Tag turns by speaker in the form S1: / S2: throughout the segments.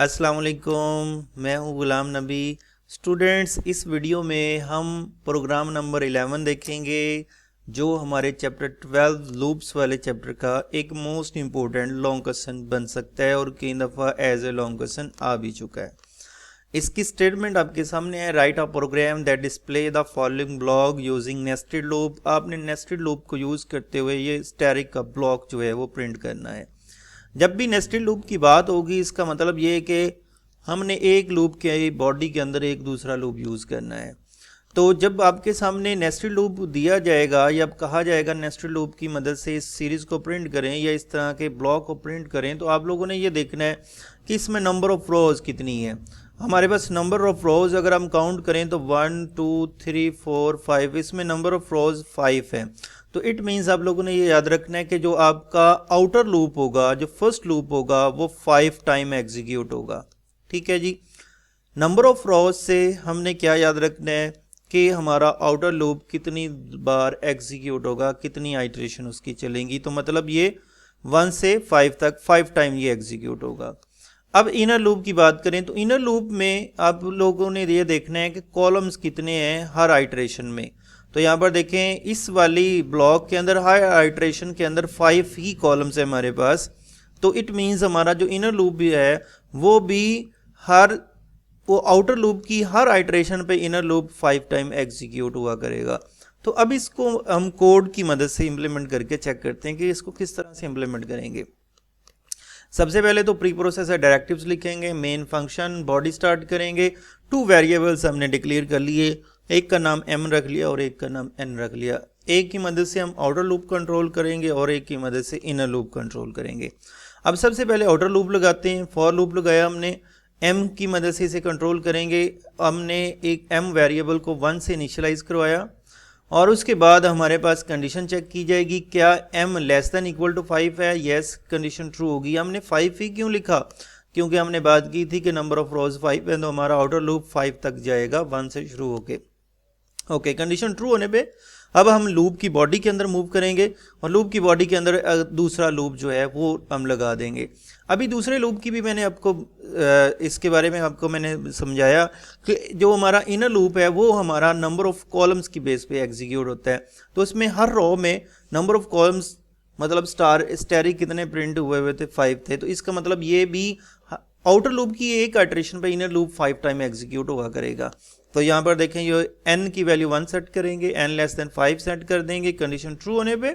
S1: अस्सलाम वालेकुम, मैं हूं गुलाम नबी। स्टूडेंट्स, इस वीडियो में हम प्रोग्राम नंबर 11 देखेंगे जो हमारे चैप्टर 12 लूप्स वाले चैप्टर का एक मोस्ट इम्पोर्टेंट लॉन्ग क्वेश्चन बन सकता है और कई दफ़ा एज ए लॉन्ग क्वेश्चन आ भी चुका है। इसकी स्टेटमेंट आपके सामने है। Write a program that display the following block using nested loop. आपने नेस्टेड लूप को यूज़ करते हुए ये स्टैटिक का ब्लॉक जो है वो प्रिंट करना है। जब भी नेस्टेड लूप की बात होगी इसका मतलब ये है कि हमने एक लूप के बॉडी के अंदर एक दूसरा लूप यूज़ करना है। तो जब आपके सामने नेस्टेड लूप दिया जाएगा या कहा जाएगा नेस्टेड लूप की मदद से इस सीरीज़ को प्रिंट करें या इस तरह के ब्लॉक को प्रिंट करें, तो आप लोगों ने ये देखना है कि इसमें नंबर ऑफ़ रोज़ कितनी है। हमारे पास नंबर ऑफ़ रोज़ अगर हम काउंट करें तो 1 2 3 4 5, इसमें नंबर ऑफ़ रोज़ 5 है। तो इट मीन्स आप लोगों ने ये याद रखना है कि जो आपका आउटर लूप होगा, जो फर्स्ट लूप होगा, वो 5 टाइम एग्जीक्यूट होगा। ठीक है जी। नंबर ऑफ रोज से हमने क्या याद रखना है कि हमारा आउटर लूप कितनी बार एग्जीक्यूट होगा, कितनी आइटरेशन उसकी चलेंगी। तो मतलब ये 1 से 5 तक 5 टाइम ये एग्जीक्यूट होगा। अब इनर लूप की बात करें तो इनर लूप में आप लोगों ने ये देखना है कि कॉलम्स कितने हैं हर आइटरेशन में। तो यहाँ पर देखें, इस वाली ब्लॉक के अंदर हर आइटरेशन के अंदर 5 ही कॉलम्स है हमारे पास। तो इट मीन्स हमारा जो इनर लूप भी है वो आउटर लूप की हर आइटरेशन पे इनर लूप 5 टाइम एग्जीक्यूट हुआ करेगा। तो अब इसको हम कोड की मदद से इम्प्लीमेंट करके चेक करते हैं कि इसको किस तरह से इम्प्लीमेंट करेंगे। सबसे पहले तो प्री प्रोसेसर डायरेक्टिव्स लिखेंगे, मेन फंक्शन, बॉडी स्टार्ट करेंगे। 2 वेरिएबल्स हमने डिक्लेयर कर लिए, एक का नाम m रख लिया और एक का नाम n रख लिया। एक की मदद से हम आउटर लूप कंट्रोल करेंगे और एक की मदद से इनर लूप कंट्रोल करेंगे। अब सबसे पहले आउटर लूप लगाते हैं। फॉर लूप लगाया हमने, m की मदद से इसे कंट्रोल करेंगे। हमने एक m वेरिएबल को 1 से इनिशियलाइज करवाया और उसके बाद हमारे पास कंडीशन चेक की जाएगी, क्या m less than equal to 5 है। यस, कंडीशन ट्रू होगी। हमने 5 ही क्यों लिखा, क्योंकि हमने बात की थी कि नंबर ऑफ रोज 5 है, तो हमारा आउटर लूप 5 तक जाएगा 1 से शुरू होके। ओके, कंडीशन ट्रू होने पे अब हम लूप की बॉडी के अंदर मूव करेंगे और लूप की बॉडी के अंदर दूसरा लूप जो है वो हम लगा देंगे। अभी दूसरे लूप की भी मैंने आपको इसके बारे में आपको मैंने समझाया कि जो हमारा इनर लूप है वो हमारा नंबर ऑफ कॉलम्स की बेस पे एग्जीक्यूट होता है। तो इसमें हर रो में नंबर ऑफ कॉलम्स मतलब स्टैरिक कितने प्रिंट हुए थे, 5 थे। तो इसका मतलब ये भी आउटर लूप की एक आइटरेशन पे इनर लूप 5 टाइम एग्जीक्यूट हुआ करेगा। तो यहाँ पर देखें, ये n की वैल्यू 1 सेट करेंगे, n लेस देन 5 सेट कर देंगे। कंडीशन ट्रू होने पे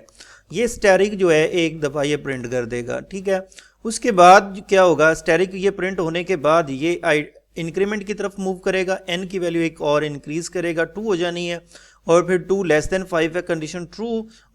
S1: ये स्टैरिक जो है एक दफ़ा ये प्रिंट कर देगा। ठीक है, उसके बाद क्या होगा, स्टैरिक ये प्रिंट होने के बाद ये इंक्रीमेंट की तरफ मूव करेगा, n की वैल्यू एक और इंक्रीज करेगा, 2 हो जानी है और फिर 2 लेस देन 5 है। कंडीशन ट्रू,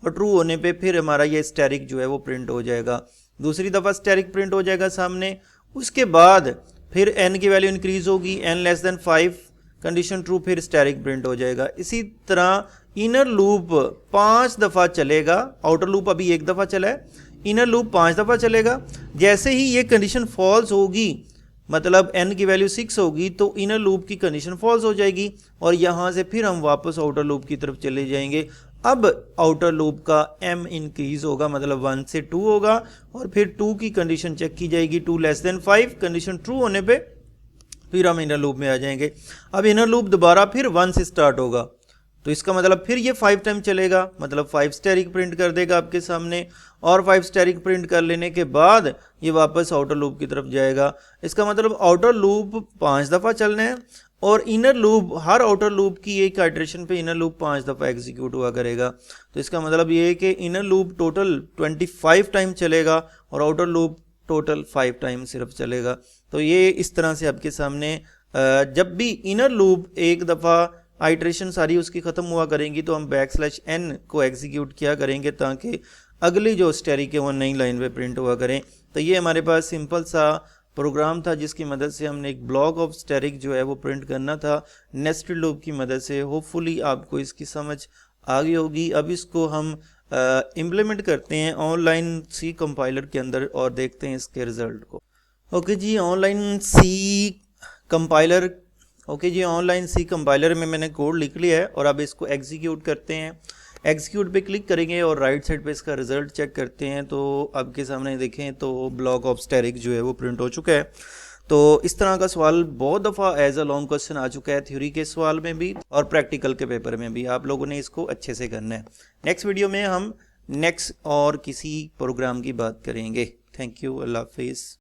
S1: और ट्रू होने पे फिर हमारा ये स्टैरिक जो है वो प्रिंट हो जाएगा। दूसरी दफ़ा स्टैरिक प्रिंट हो जाएगा सामने। उसके बाद फिर n की वैल्यू इंक्रीज होगी, n less than 5, condition true, फिर स्टैरिक प्रिंट हो जाएगा। इसी तरह इनर लूप 5 दफ़ा चलेगा। आउटर लूप अभी एक दफ़ा चला है, इनर लूप 5 दफ़ा चलेगा। जैसे ही ये कंडीशन फॉल्स होगी, मतलब n की वैल्यू 6 होगी, तो इनर लूप की कंडीशन फॉल्स हो जाएगी और यहाँ से फिर हम वापस आउटर लूप की तरफ चले जाएंगे। अब आउटर लूप का m इंक्रीज होगा, मतलब 1 से 2 होगा और फिर 2 की कंडीशन चेक की जाएगी, 2 लेस देन 5, कंडीशन ट्रू होने पे फिर हम इनर लूप में आ जाएंगे। अब इनर लूप दोबारा फिर 1 से स्टार्ट होगा, तो इसका मतलब फिर ये 5 टाइम चलेगा, मतलब 5 स्टैरिक प्रिंट कर देगा आपके सामने और 5 स्टैरिक प्रिंट कर लेने के बाद ये वापस आउटर लूप की तरफ जाएगा। इसका मतलब आउटर लूप 5 दफ़ा चलना है और इनर लूप, हर आउटर लूप की एक आइटरेशन पे इनर लूप 5 दफ़ा एग्जीक्यूट हुआ करेगा। तो इसका मतलब ये है कि इनर लूप टोटल 25 टाइम चलेगा और आउटर लूप टोटल 5 टाइम सिर्फ चलेगा। तो ये इस तरह से आपके सामने जब भी इनर लूप एक दफ़ा आइटरेशन सारी उसकी ख़त्म हुआ करेंगी तो हम \n को एग्जीक्यूट किया करेंगे ताकि अगली जो स्टैरिक है वो नई लाइन पे प्रिंट हुआ करें। तो ये हमारे पास सिंपल सा प्रोग्राम था जिसकी मदद से हमने एक ब्लॉक ऑफ स्टैरिक जो है वो प्रिंट करना था नेस्टेड लूप की मदद से। होपफुली आपको इसकी समझ आ गई होगी। अब इसको हम इम्प्लीमेंट करते हैं ऑनलाइन सी कंपाइलर के अंदर और देखते हैं इसके रिज़ल्ट को। ओके जी, ऑनलाइन सी कंपाइलर में मैंने कोड लिख लिया है और अब इसको एग्जीक्यूट करते हैं। एग्जीक्यूट पे क्लिक करेंगे और राइट साइड पे इसका रिजल्ट चेक करते हैं। तो आपके सामने देखें तो ब्लॉक ऑफ स्टैरिक जो है वो प्रिंट हो चुका है। तो इस तरह का सवाल बहुत दफ़ा एज अ लॉन्ग क्वेश्चन आ चुका है, थ्योरी के सवाल में भी और प्रैक्टिकल के पेपर में भी। आप लोगों ने इसको अच्छे से करना है। नेक्स्ट वीडियो में हम नेक्स्ट और किसी प्रोग्राम की बात करेंगे। थैंक यू, अल्लाह हाफिज़।